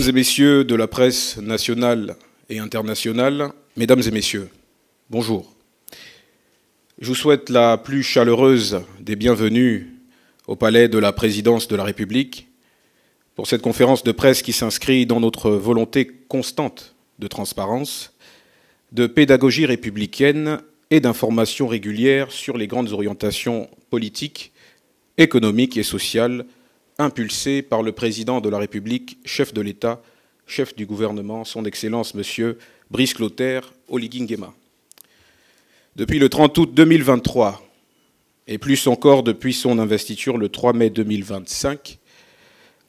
Mesdames et messieurs de la presse nationale et internationale, mesdames et messieurs, bonjour. Je vous souhaite la plus chaleureuse des bienvenues au palais de la présidence de la République pour cette conférence de presse qui s'inscrit dans notre volonté constante de transparence, de pédagogie républicaine et d'information régulière sur les grandes orientations politiques, économiques et sociales impulsées par le président de la République, chef de l'État, chef du gouvernement, son Excellence M. Brice Clotaire Oligui Nguema. Depuis le 30 août 2023, et plus encore depuis son investiture le 3 mai 2025,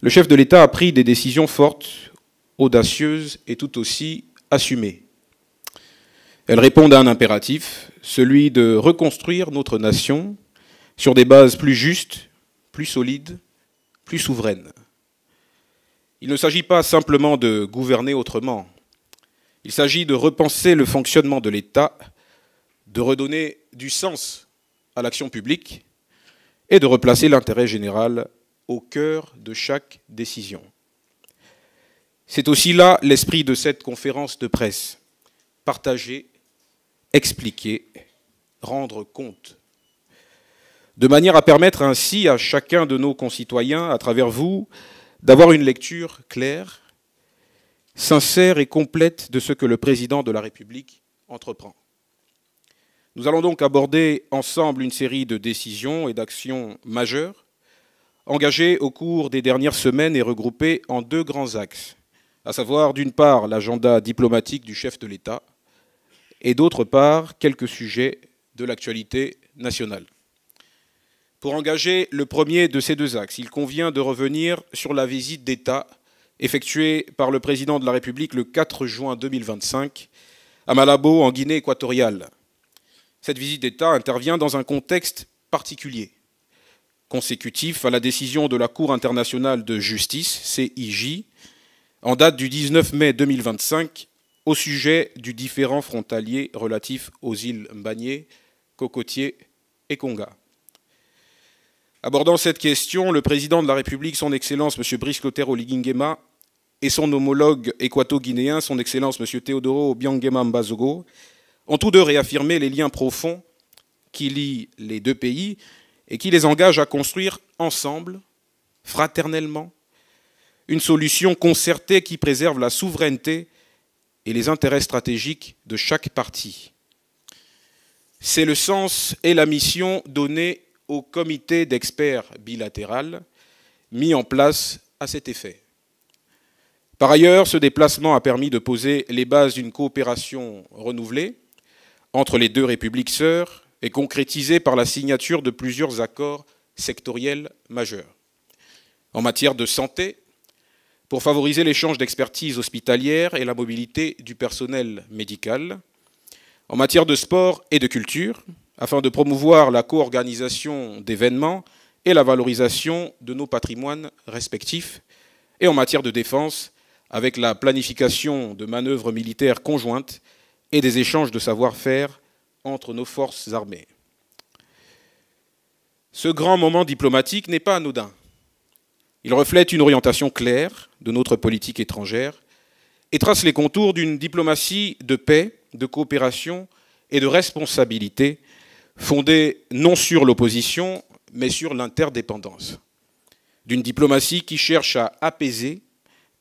le chef de l'État a pris des décisions fortes, audacieuses et tout aussi assumées. Elles répondent à un impératif, celui de reconstruire notre nation sur des bases plus justes, plus solides, plus souveraines. Il ne s'agit pas simplement de gouverner autrement. Il s'agit de repenser le fonctionnement de l'État, de redonner du sens à l'action publique et de replacer l'intérêt général au cœur de chaque décision. C'est aussi là l'esprit de cette conférence de presse. Partager, expliquer, rendre compte. De manière à permettre ainsi à chacun de nos concitoyens, à travers vous, d'avoir une lecture claire, sincère et complète de ce que le président de la République entreprend. Nous allons donc aborder ensemble une série de décisions et d'actions majeures, engagées au cours des dernières semaines et regroupées en deux grands axes, à savoir d'une part l'agenda diplomatique du chef de l'État et d'autre part quelques sujets de l'actualité nationale. Pour engager le premier de ces deux axes, il convient de revenir sur la visite d'État effectuée par le président de la République le 4 juin 2025 à Malabo, en Guinée équatoriale. Cette visite d'État intervient dans un contexte particulier, consécutif à la décision de la Cour internationale de justice, CIJ, en date du 19 mai 2025, au sujet du différend frontalier relatif aux îles Mbagné, Cocotier et Konga. Abordant cette question, le président de la République, son Excellence M. Brice Clotaire Oligui Nguema, et son homologue équato-guinéen, son Excellence M. Teodoro Obiang Nguema Mbazogo, ont tous deux réaffirmé les liens profonds qui lient les deux pays et qui les engagent à construire ensemble, fraternellement, une solution concertée qui préserve la souveraineté et les intérêts stratégiques de chaque partie. C'est le sens et la mission donnée au comité d'experts bilatéral mis en place à cet effet. Par ailleurs, ce déplacement a permis de poser les bases d'une coopération renouvelée entre les deux républiques sœurs et concrétisée par la signature de plusieurs accords sectoriels majeurs. En matière de santé, pour favoriser l'échange d'expertise hospitalière et la mobilité du personnel médical, en matière de sport et de culture, afin de promouvoir la co-organisation d'événements et la valorisation de nos patrimoines respectifs, et en matière de défense, avec la planification de manœuvres militaires conjointes et des échanges de savoir-faire entre nos forces armées. Ce grand moment diplomatique n'est pas anodin. Il reflète une orientation claire de notre politique étrangère et trace les contours d'une diplomatie de paix, de coopération et de responsabilité fondée non sur l'opposition, mais sur l'interdépendance. D'une diplomatie qui cherche à apaiser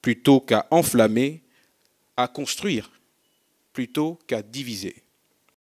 plutôt qu'à enflammer, à construire plutôt qu'à diviser.